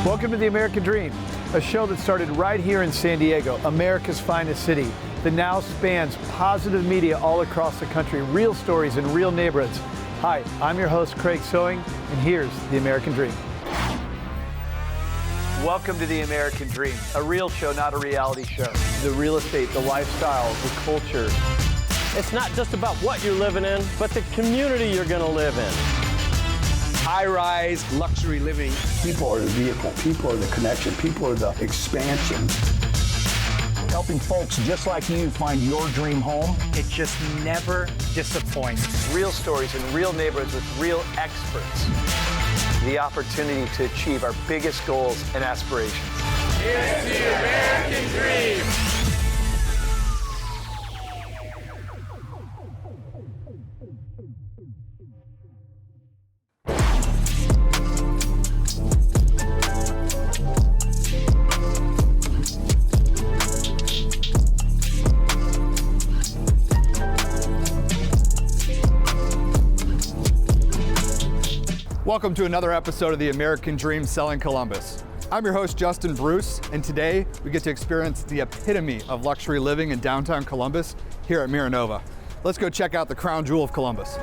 Welcome to The American Dream, a show that started right here in San Diego, America's finest city, that now spans positive media all across the country, real stories in real neighborhoods. Hi, I'm your host, Craig Sewing, and here's The American Dream. Welcome to The American Dream, a real show, not a reality show. The real estate, the lifestyle, the culture. It's not just about what you're living in, but the community you're going to live in. High-rise luxury living. People are the vehicle, people are the connection, people are the expansion. Helping folks just like you find your dream home. It just never disappoints. Real stories in real neighborhoods with real experts. The opportunity to achieve our biggest goals and aspirations. It's the American Dream. Welcome to another episode of The American Dream Selling Columbus. I'm your host, Justin Bruce, and today we get to experience the epitome of luxury living in downtown Columbus here at Miranova. Let's go check out the crown jewel of Columbus.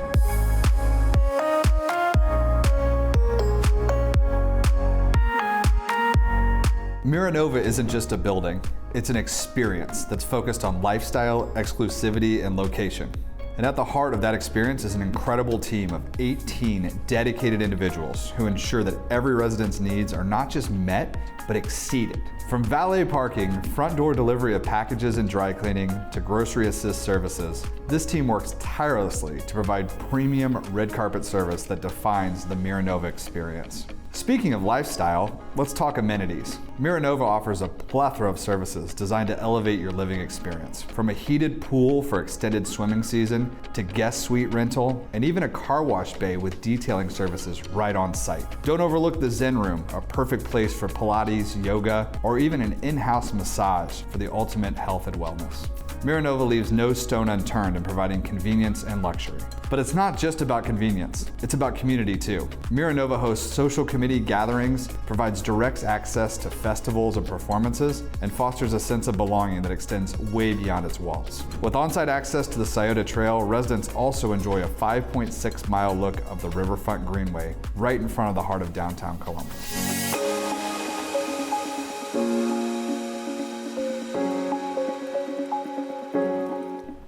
Miranova isn't just a building, it's an experience that's focused on lifestyle, exclusivity, and location. And at the heart of that experience is an incredible team of 18 dedicated individuals who ensure that every resident's needs are not just met, but exceeded. From valet parking, front door delivery of packages and dry cleaning, to grocery assist services, this team works tirelessly to provide premium red carpet service that defines the Miranova experience. Speaking of lifestyle, let's talk amenities. Miranova offers a plethora of services designed to elevate your living experience, from a heated pool for extended swimming season, to guest suite rental, and even a car wash bay with detailing services right on site. Don't overlook the Zen Room, a perfect place for Pilates, yoga, or even an in-house massage for the ultimate health and wellness. Miranova leaves no stone unturned in providing convenience and luxury. But it's not just about convenience, it's about community too. Miranova hosts social committee gatherings, provides direct access to festivals and performances, and fosters a sense of belonging that extends way beyond its walls. With on-site access to the Scioto Trail, residents also enjoy a 5.6-mile look of the Riverfront Greenway right in front of the heart of downtown Columbus.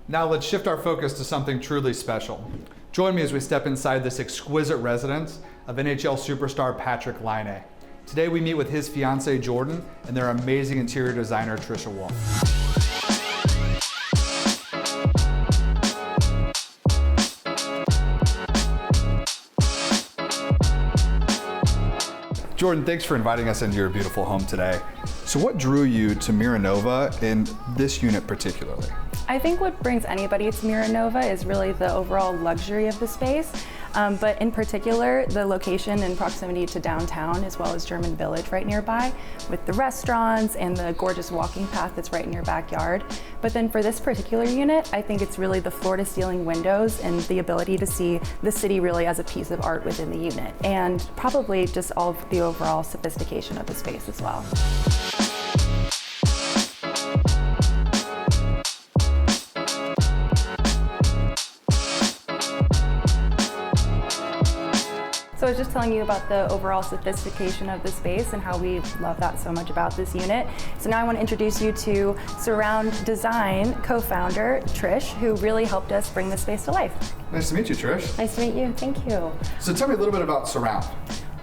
Now let's shift our focus to something truly special. Join me as we step inside this exquisite residence of NHL superstar Patrick Laine. Today we meet with his fiancée Jordan and their amazing interior designer Trisha Wolf. Jordan, thanks for inviting us into your beautiful home today. So what drew you to Miranova and this unit particularly? I think what brings anybody to Miranova is really the overall luxury of the space, but in particular, the location and proximity to downtown, as well as German Village right nearby, with the restaurants and the gorgeous walking path that's right in your backyard. But then for this particular unit, I think it's really the floor-to-ceiling windows and the ability to see the city really as a piece of art within the unit, and probably just all of the overall sophistication of the space as well. So I was just telling you about the overall sophistication of the space and how we love that so much about this unit. So now I want to introduce you to Surround Design co-founder Trish, who really helped us bring this space to life. Nice to meet you, Trish. Nice to meet you, thank you. So tell me a little bit about Surround.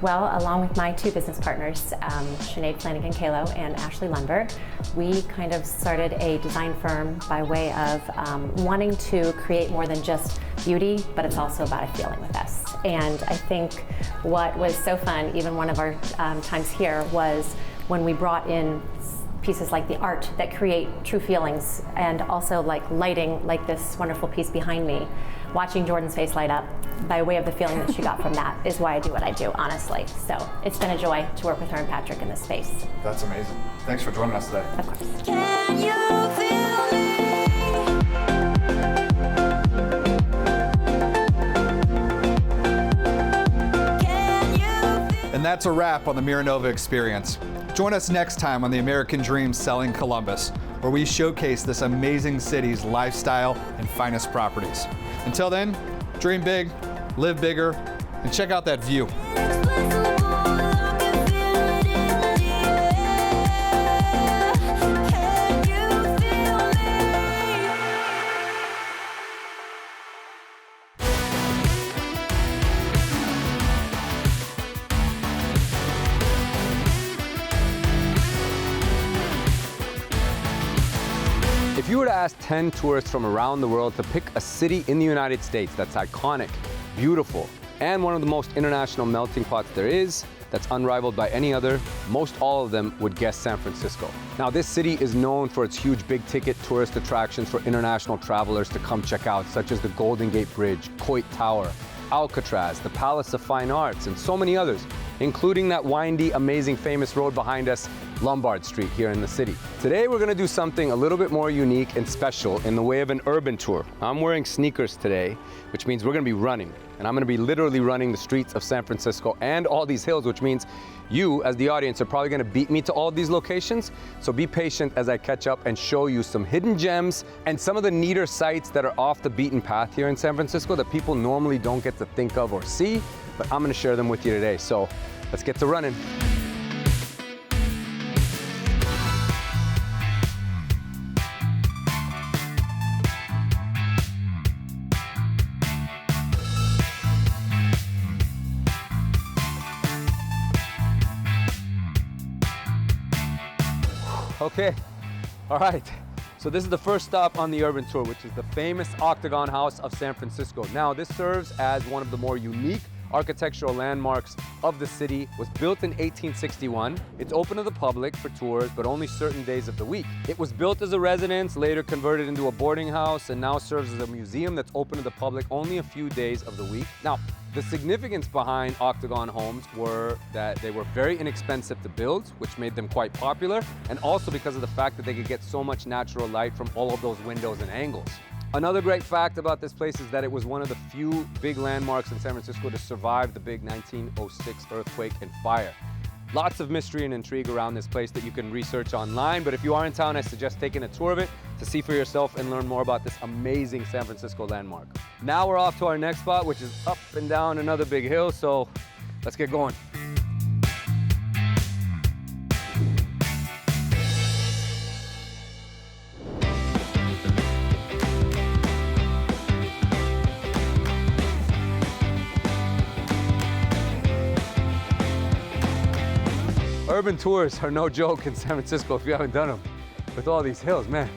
Well, along with my two business partners, Sinead Flanagan-Kalo and Ashley Lundberg, we kind of started a design firm by way of wanting to create more than just beauty, but it's also about a feeling with us. And I think what was so fun, even one of our times here, was when we brought in pieces like the art that create true feelings, and also like lighting, like this wonderful piece behind me. Watching Jordan's face light up by way of the feeling that she got from that is why I do what I do, honestly. So it's been a joy to work with her and Patrick in this space. That's amazing. Thanks for joining us today. Of course. Can you feel me? And that's a wrap on the Miranova experience. Join us next time on the American Dream Selling Columbus, where we showcase this amazing city's lifestyle and finest properties. Until then, dream big, live bigger, and check out that view. If you were to ask 10 tourists from around the world to pick a city in the United States that's iconic, beautiful, and one of the most international melting pots there is, that's unrivaled by any other, most all of them would guess San Francisco. Now, this city is known for its huge big-ticket tourist attractions for international travelers to come check out, such as the Golden Gate Bridge, Coit Tower, Alcatraz, the Palace of Fine Arts, and so many others, including that windy, amazing, famous road behind us, Lombard Street here in the city. Today, we're gonna do something a little bit more unique and special in the way of an urban tour. I'm wearing sneakers today, which means we're gonna be running. And I'm gonna be literally running the streets of San Francisco and all these hills, which means you, as the audience, are probably gonna beat me to all these locations. So be patient as I catch up and show you some hidden gems and some of the neater sites that are off the beaten path here in San Francisco that people normally don't get to think of or see, but I'm gonna share them with you today. So let's get to running. Okay, all right. So this is the first stop on the urban tour, which is the famous Octagon House of San Francisco. Now, this serves as one of the more unique architectural landmarks of the city. Was built in 1861. It's open to the public for tours, but only certain days of the week. It was built as a residence, later converted into a boarding house, and now serves as a museum that's open to the public only a few days of the week. Now, the significance behind Octagon homes were that they were very inexpensive to build, which made them quite popular, and also because of the fact that they could get so much natural light from all of those windows and angles. Another great fact about this place is that it was one of the few big landmarks in San Francisco to survive the big 1906 earthquake and fire. Lots of mystery and intrigue around this place that you can research online, but if you are in town, I suggest taking a tour of it to see for yourself and learn more about this amazing San Francisco landmark. Now we're off to our next spot, which is up and down another big hill, so let's get going. Urban tours are no joke in San Francisco if you haven't done them with all these hills, man.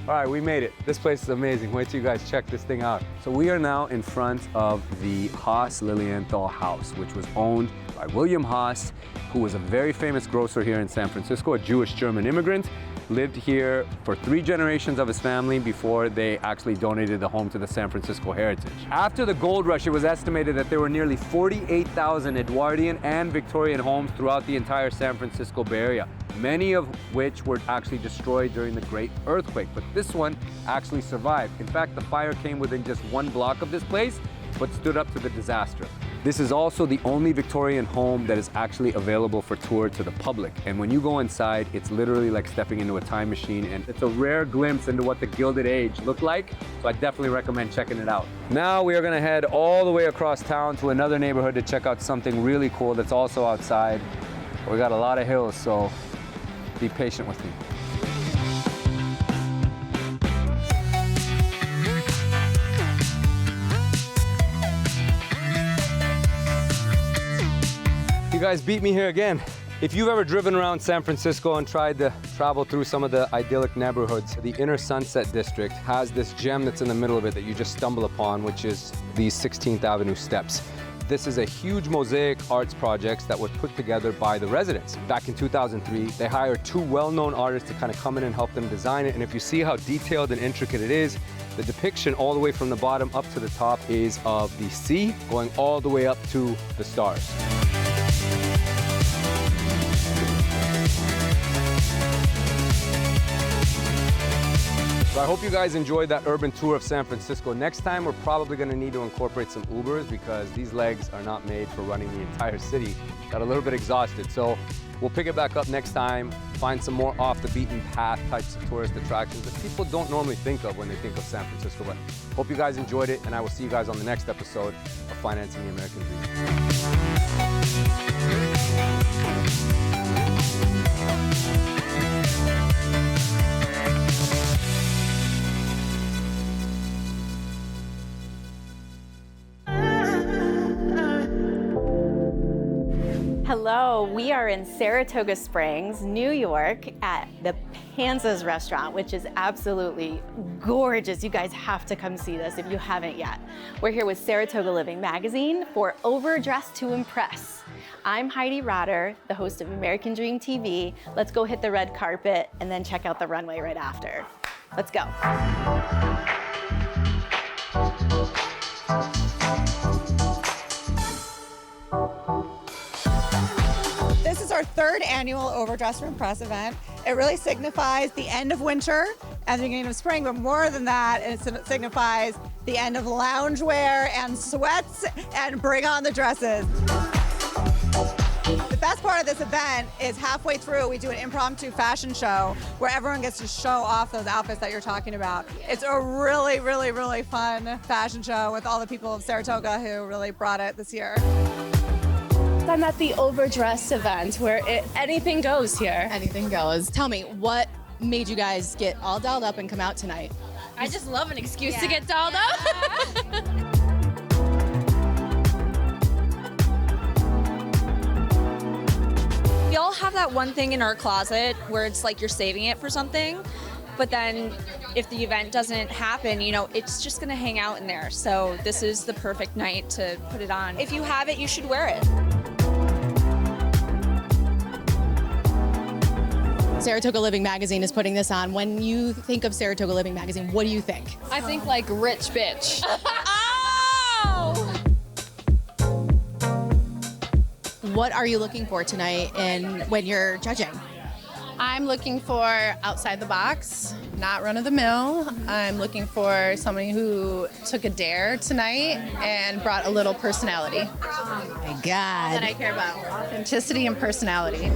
All right, we made it. This place is amazing. Wait till you guys check this thing out. So we are now in front of the Haas Lilienthal house, which was owned by William Haas, who was a very famous grocer here in San Francisco, a Jewish German immigrant. Lived here for 3 generations of his family before they actually donated the home to the San Francisco Heritage. After the gold rush, it was estimated that there were nearly 48,000 Edwardian and Victorian homes throughout the entire San Francisco Bay Area, many of which were actually destroyed during the Great Earthquake. But this one actually survived. In fact, the fire came within just 1 block of this place, but stood up to the disaster. This is also the only Victorian home that is actually available for tour to the public. And when you go inside, it's literally like stepping into a time machine, and it's a rare glimpse into what the Gilded Age looked like. So I definitely recommend checking it out. Now we are gonna head all the way across town to another neighborhood to check out something really cool that's also outside. We got a lot of hills, so be patient with me. You guys beat me here again. If you've ever driven around San Francisco and tried to travel through some of the idyllic neighborhoods, the Inner Sunset District has this gem that's in the middle of it that you just stumble upon, which is these 16th Avenue steps. This is a huge mosaic arts projects that were put together by the residents. Back in 2003, they hired 2 well-known artists to kind of come in and help them design it. And if you see how detailed and intricate it is, the depiction all the way from the bottom up to the top is of the sea going all the way up to the stars. So I hope you guys enjoyed that urban tour of San Francisco. Next time, we're probably gonna need to incorporate some Ubers because these legs are not made for running the entire city. Got a little bit exhausted. So we'll pick it back up next time, find some more off the beaten path types of tourist attractions that people don't normally think of when they think of San Francisco. But hope you guys enjoyed it, and I will see you guys on the next episode of Financing the American Hello, we are in Saratoga Springs, New York at the Panza's restaurant, which is absolutely gorgeous. You guys have to come see this if you haven't yet. We're here with Saratoga Living Magazine for Overdress to Impress. I'm Heidi Rotter, the host of American Dream TV. Let's go hit the red carpet and then check out the runway right after. Let's go. This is our third annual Overdress to Impress event. It really signifies the end of winter and the beginning of spring, but more than that, it signifies the end of loungewear and sweats and bring on the dresses. The best part of this event is halfway through, we do an impromptu fashion show where everyone gets to show off those outfits that you're talking about. It's a really, really, really fun fashion show with all the people of Saratoga who really brought it this year. I'm at the Overdress event where anything goes here. Anything goes. Tell me, what made you guys get all dolled up and come out tonight? I just love an excuse to get dolled up. We all have that one thing in our closet where it's like you're saving it for something, but then if the event doesn't happen, you know, it's just gonna hang out in there. So this is the perfect night to put it on. If you have it, you should wear it. Saratoga Living Magazine is putting this on. When you think of Saratoga Living Magazine, what do you think? I think like rich bitch. What are you looking for tonight when you're judging? I'm looking for outside the box, not run of the mill. I'm looking for somebody who took a dare tonight and brought a little personality. Oh my God. That I care about. Authenticity and personality.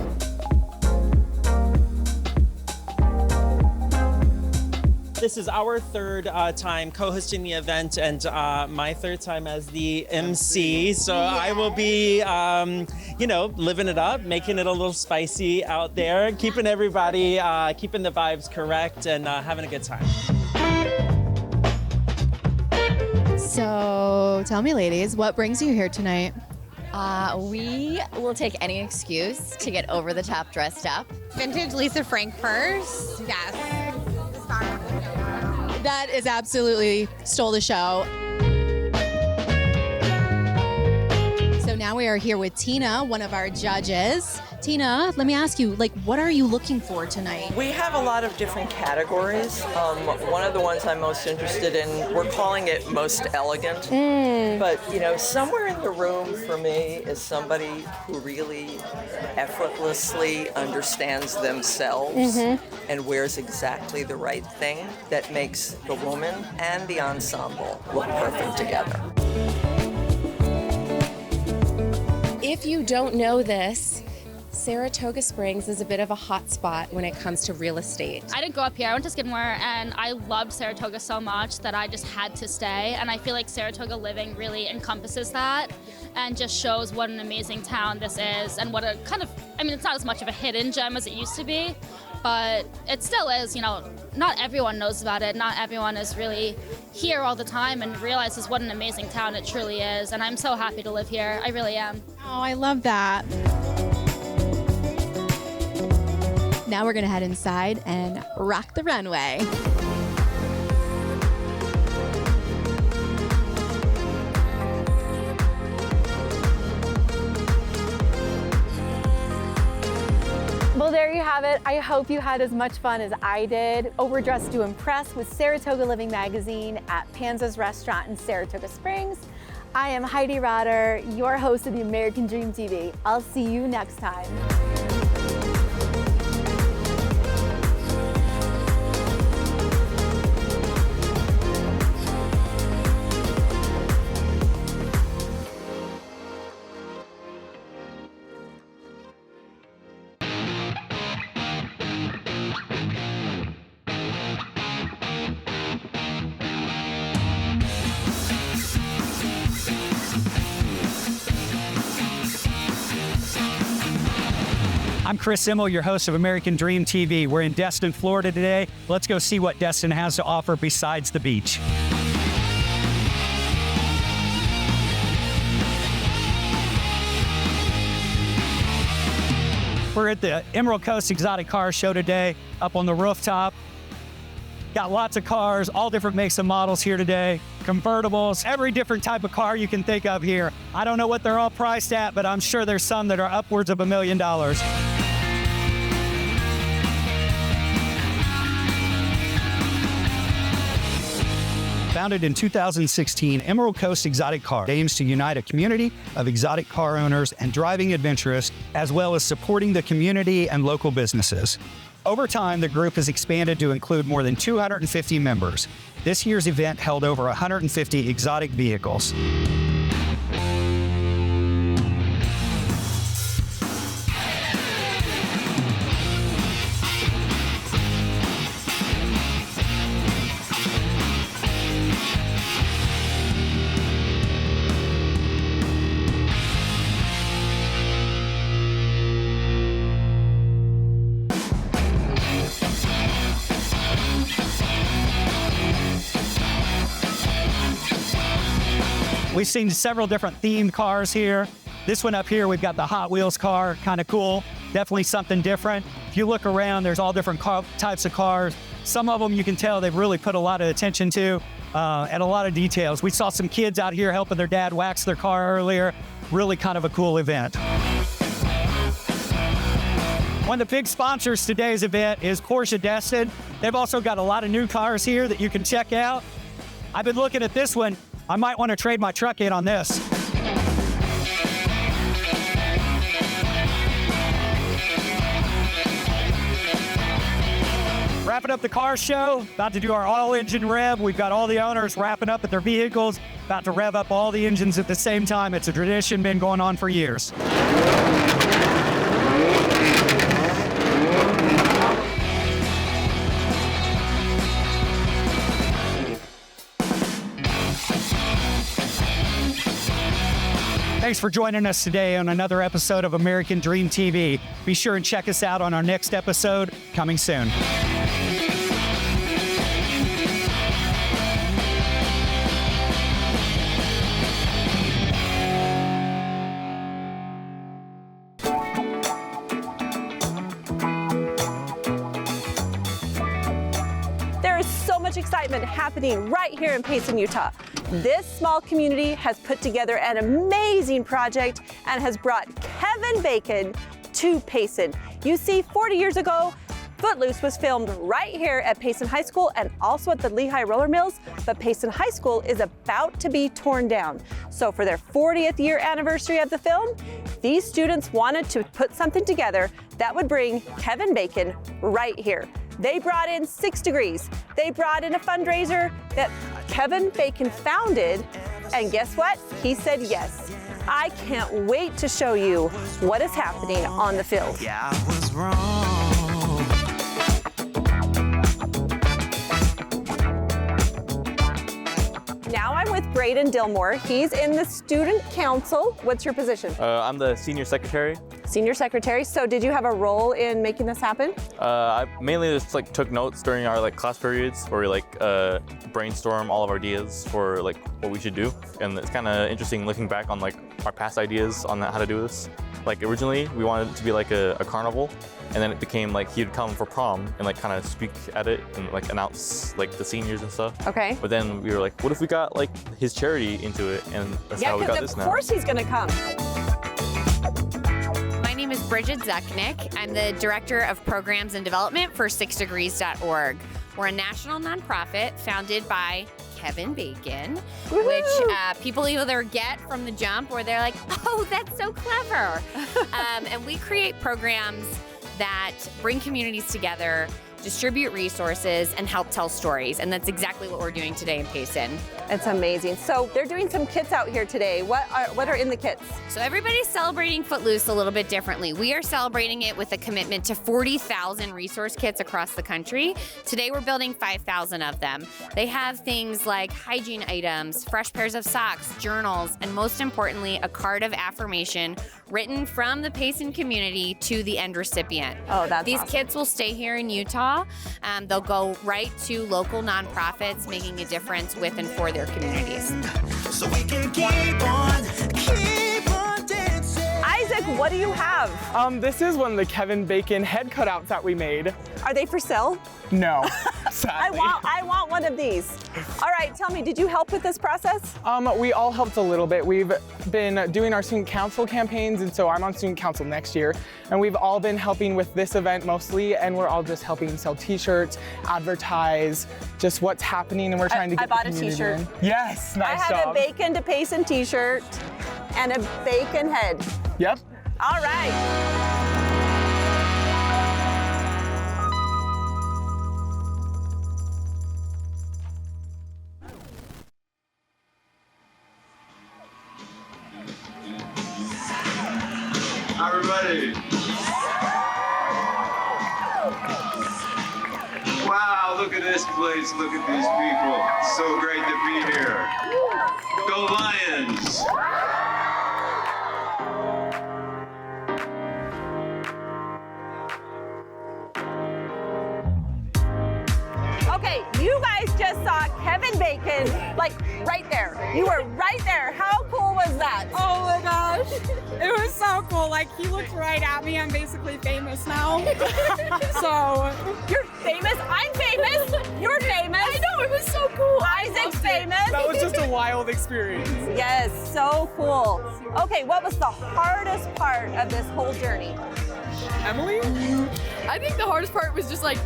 This is our third time co-hosting the event and my third time as the MC. So I will be, you know, living it up, making it a little spicy out there, keeping everybody, keeping the vibes correct and having a good time. So tell me, ladies, what brings you here tonight? We will take any excuse to get over the top dressed up. Vintage Lisa Frank purse. Yes. That is absolutely stole the show. So now we are here with Tina, one of our judges. Tina, let me ask you, what are you looking for tonight? We have a lot of different categories. One of the ones I'm most interested in, we're calling it most elegant. But, you know, somewhere in the room for me is somebody who really effortlessly understands themselves and wears exactly the right thing that makes the woman and the ensemble look perfect together. If you don't know this, Saratoga Springs is a bit of a hot spot when it comes to real estate. I didn't grow up here, I went to Skidmore, and I loved Saratoga so much that I just had to stay, and I feel like Saratoga Living really encompasses that and just shows what an amazing town this is and what a kind of, I mean, it's not as much of a hidden gem as it used to be, but it still is, you know, not everyone knows about it, not everyone is really here all the time and realizes what an amazing town it truly is, and I'm so happy to live here, I really am. Oh, I love that. Now we're gonna head inside and rock the runway. Well, there you have it. I hope you had as much fun as I did. Overdress to Impress with Saratoga Living Magazine at Panza's Restaurant in Saratoga Springs. I am Heidi Rotter, your host of the American Dream TV. I'll see you next time. I'm Chris Immel, your host of American Dream TV. We're in Destin, Florida today. Let's go see what Destin has to offer besides the beach. We're at the Emerald Coast Exotic Car Show today, up on the rooftop. Got lots of cars, all different makes and models here today. Convertibles, every different type of car you can think of here. I don't know what they're all priced at, but I'm sure there's some that are upwards of $1 million. Founded in 2016, Emerald Coast Exotic Car aims to unite a community of exotic car owners and driving adventurists, as well as supporting the community and local businesses. Over time, the group has expanded to include more than 250 members. This year's event held over 150 exotic vehicles. We've seen several different themed cars here. This one up here, we've got the Hot Wheels car, kind of cool. Definitely something different. If you look around, there's all different types of cars. Some of them you can tell they've really put a lot of attention to and a lot of details. We saw some kids out here helping their dad wax their car earlier. Really kind of a cool event. One of the big sponsors today's event is Porsche Destin. They've also got a lot of new cars here that you can check out. I've been looking at this one. I might want to trade my truck in on this. Wrapping up the car show, about to do our all-engine rev. We've got all the owners wrapping up at their vehicles, about to rev up all the engines at the same time. It's a tradition been going on for years. Thanks for joining us today on another episode of American Dream TV. Be sure and check us out on our next episode, coming soon. There is so much excitement happening right here in Payson, Utah. This small community has put together an amazing project and has brought Kevin Bacon to Payson. You see, 40 years ago, Footloose was filmed right here at Payson High School and also at the Lehigh Roller Mills, but Payson High School is about to be torn down. So for their 40th year anniversary of the film, these students wanted to put something together that would bring Kevin Bacon right here. They brought in 6 Degrees. They brought in a fundraiser that Kevin Bacon founded, and guess what? He said yes. I can't wait to show you what is happening on the field. Yeah, I was wrong. Now I'm with Braden Dillmore. He's in the student council. What's your position? I'm the senior secretary. Senior secretary. So did you have a role in making this happen? I mainly just took notes during our class periods where we brainstorm all of our ideas for what we should do. And it's kind of interesting looking back on our past ideas on how to do this. Originally we wanted it to be a carnival, and then it became he'd come for prom and kind of speak at it and announce the seniors and stuff. Okay. But then we were what if we got his charity into it, and that's how we got this now. Yeah, because of course he's gonna come. My name is Bridget Zucknick. I'm the Director of Programs and Development for 6degrees.org. We're a national nonprofit founded by Kevin Bacon, which people either get from the jump or they're like, oh, that's so clever. And we create programs that bring communities together distribute resources, and help tell stories. And that's exactly what we're doing today in Payson. It's amazing. So they're doing some kits out here today. What are in the kits? So everybody's celebrating Footloose a little bit differently. We are celebrating it with a commitment to 40,000 resource kits across the country. Today we're building 5,000 of them. They have things like hygiene items, fresh pairs of socks, journals, and most importantly, a card of affirmation written from the Payson community to the end recipient. Oh, that's These awesome. kits will stay here in Utah. They'll go right to local nonprofits making a difference with and for their communities. So we can keep on dancing. Isaac, what do you have? This is one of the Kevin Bacon head cutouts that we made. Are they for sale? No, I sadly. want one of these. All right, tell me, did you help with this process? We all helped a little bit. We've been doing our student council campaigns, and so I'm on student council next year. And we've all been helping with this event mostly, and we're all just helping sell t-shirts, advertise, just what's happening, and we're trying to get I bought the a community t-shirt. in. Yes, nice I have job. a Bacon to Payson t-shirt and a bacon head. Yep. All right. Everybody. Wow, look at this place, look at these people. It's so great to be here. Go Lions! Okay, you guys just saw Kevin Bacon, like right there. You were right there. How cool was that? Oh my gosh, it was so cool. Like, he looked right at me. I'm basically famous now. So. You're famous? I'm famous. You're famous. I know, it was so cool. Isaac's famous. That was just a wild experience. Yes, so cool. Okay, what was the hardest part of this whole journey? Emily? I think the hardest part was just like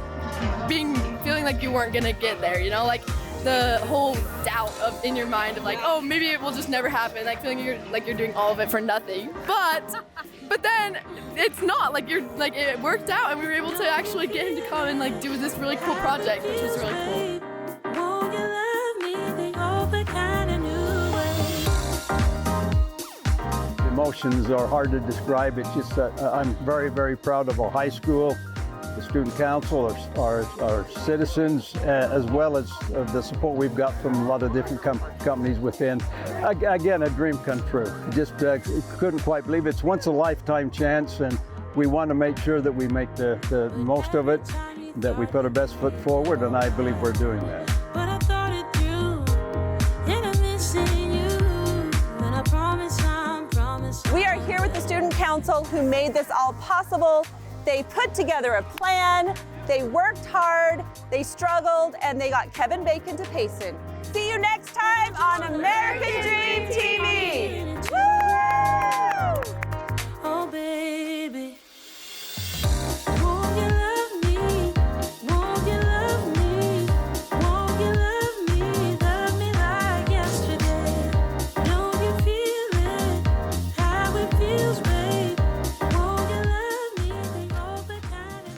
feeling like you weren't gonna get there, you know, like the whole doubt in your mind of like, oh, maybe it will just never happen, like feeling you're doing all of it for nothing. But then it's not like it worked out, and we were able to actually get him to come and like do this really cool project, which was really cool. Emotions are hard to describe. It's just that I'm very, very proud of our high school, the student council, our citizens, as well as the support we've got from a lot of different companies within. Again, a dream come true. Just couldn't quite believe it. It's once a lifetime chance, and we want to make sure that we make the most of it, that we put our best foot forward, and I believe we're doing that. But I thought it through, and I'm missing you, and I promise I'm promising. We are here with the student council who made this all possible. They put together a plan, they worked hard, they struggled, and they got Kevin Bacon to Payson. See you next time on American Dream TV. Woo! Oh, baby. Won't you love me? Won't you love me? Won't you love me? Love me like yesterday. Don't you feel it? How it feels, babe? Won't you love me? Think all the kind of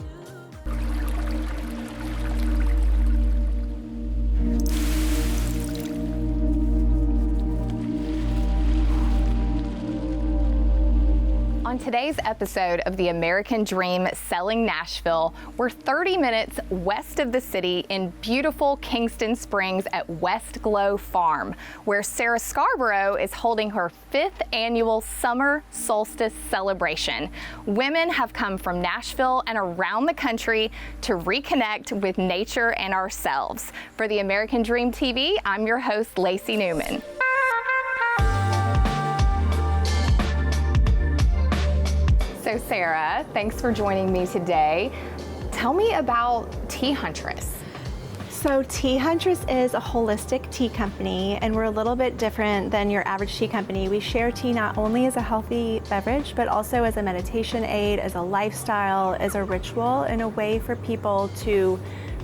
On today's episode of the American Dream Selling Nashville, we're 30 minutes west of the city in beautiful Kingston Springs at West Glow Farm, where Sarah Scarborough is holding her 5th annual summer solstice celebration. Women have come from Nashville and around the country to reconnect with nature and ourselves. For the American Dream TV, I'm your host, Lacey Newman. So Sarah, thanks for joining me today. Tell me about Tea Huntress. So Tea Huntress is a holistic tea company, and we're a little bit different than your average tea company. We share tea not only as a healthy beverage, but also as a meditation aid, as a lifestyle, as a ritual, and a way for people to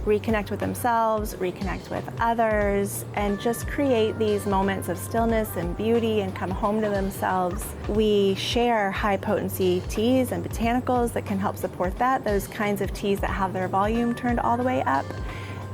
reconnect with themselves, reconnect with others, and just create these moments of stillness and beauty and come home to themselves. We share high potency teas and botanicals that can help support that, those kinds of teas that have their volume turned all the way up.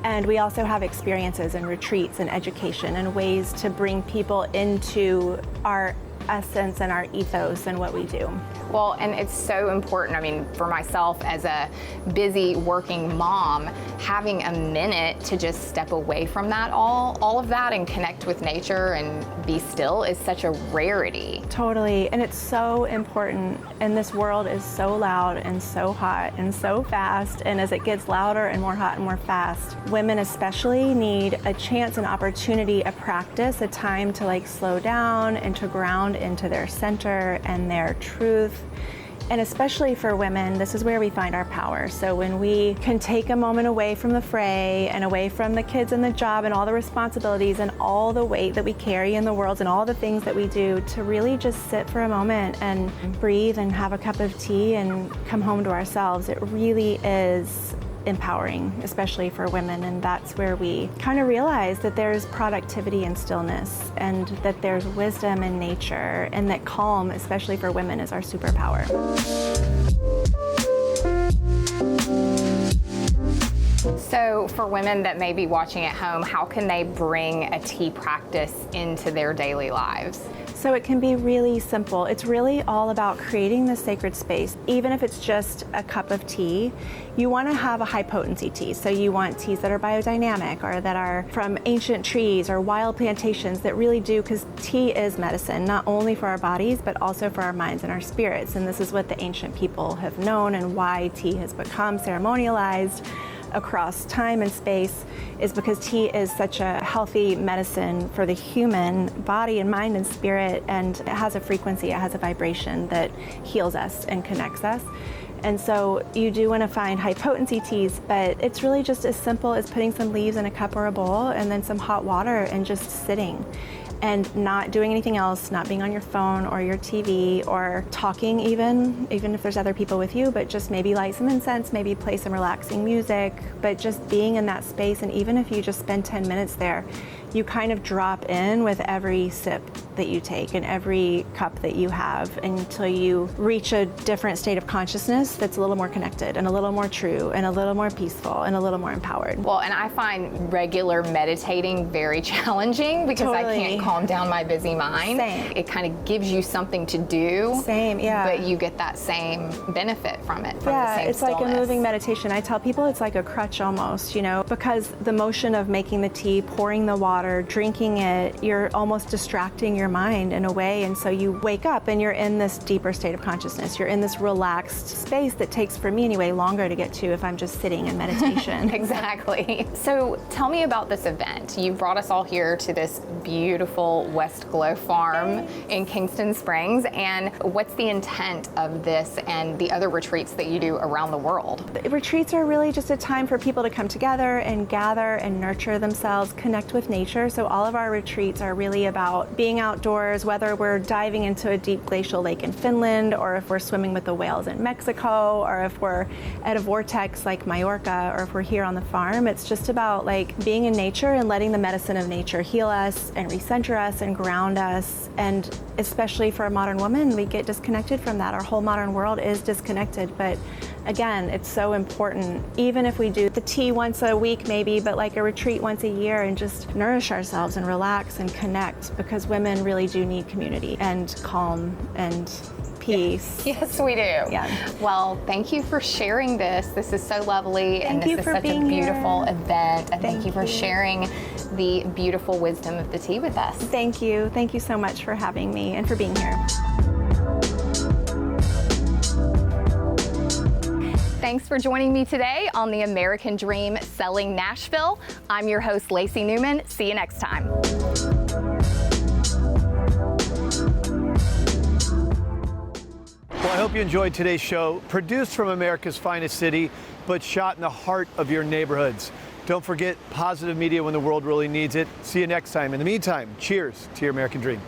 And we also have experiences and retreats and education and ways to bring people into our essence and our ethos and what we do. Well, and it's so important. I mean, for myself as a busy working mom, having a minute to just step away from that all of that and connect with nature and be still is such a rarity. Totally, and it's so important. And this world is so loud and so hot and so fast. And as it gets louder and more hot and more fast, women especially need a chance, an opportunity, a practice, a time to like slow down and to ground into their center and their truth. And especially for women, this is where we find our power. So when we can take a moment away from the fray and away from the kids and the job and all the responsibilities and all the weight that we carry in the world and all the things that we do, to really just sit for a moment and breathe and have a cup of tea and come home to ourselves, it really is empowering, especially for women. And that's where we kind of realize that there's productivity in stillness and that there's wisdom in nature and that calm, especially for women, is our superpower. So for women that may be watching at home, how can they bring a tea practice into their daily lives? So it can be really simple. It's really all about creating the sacred space. Even if it's just a cup of tea, you want to have a high potency tea. So you want teas that are biodynamic or that are from ancient trees or wild plantations that really do, because tea is medicine, not only for our bodies, but also for our minds and our spirits. And this is what the ancient people have known, and why tea has become ceremonialized across time and space is because tea is such a healthy medicine for the human body and mind and spirit, and it has a frequency, it has a vibration that heals us and connects us. And so you do want to find high potency teas, but it's really just as simple as putting some leaves in a cup or a bowl and then some hot water and just sitting and not doing anything else, not being on your phone or your TV or talking even if there's other people with you, but just maybe light some incense, maybe play some relaxing music, but just being in that space. And even if you just spend 10 minutes there, you kind of drop in with every sip that you take and every cup that you have until you reach a different state of consciousness that's a little more connected and a little more true and a little more peaceful and a little more empowered. Well, and I find regular meditating very challenging because I can't calm down my busy mind. Same. It kind of gives you something to do. Same, yeah. But you get that same benefit from it, from the same it's stillness. like a moving meditation. I tell people it's like a crutch almost, because the motion of making the tea, pouring the water, drinking it, you're almost distracting your mind in a way. And so you wake up and you're in this deeper state of consciousness. You're in this relaxed space that takes, for me anyway, longer to get to if I'm just sitting in meditation. Exactly. So tell me about this event. You brought us all here to this beautiful West Glow farm in Kingston Springs. And what's the intent of this and the other retreats that you do around the world? The retreats are really just a time for people to come together and gather and nurture themselves, connect with nature. So all of our retreats are really about being outdoors, whether we're diving into a deep glacial lake in Finland, or if we're swimming with the whales in Mexico, or if we're at a vortex like Majorca, or if we're here on the farm. It's just about like being in nature and letting the medicine of nature heal us and recenter us and ground us. And especially for a modern woman, we get disconnected from that. Our whole modern world is disconnected, but again, it's so important. Even if we do the tea once a week maybe, but like a retreat once a year, and just nourish ourselves and relax and connect, because women really do need community and calm and peace. Yes, we do. Yeah. Well, thank you for sharing this. This is so lovely, and this is such a beautiful event. And thank you for sharing the beautiful wisdom of the tea with us. Thank you. Thank you so much for having me and for being here. Thanks for joining me today on the American Dream Selling Nashville. I'm your host, Lacey Newman. See you next time. Well, I hope you enjoyed today's show, produced from America's finest city, but shot in the heart of your neighborhoods. Don't forget positive media when the world really needs it. See you next time. In the meantime, cheers to your American dream.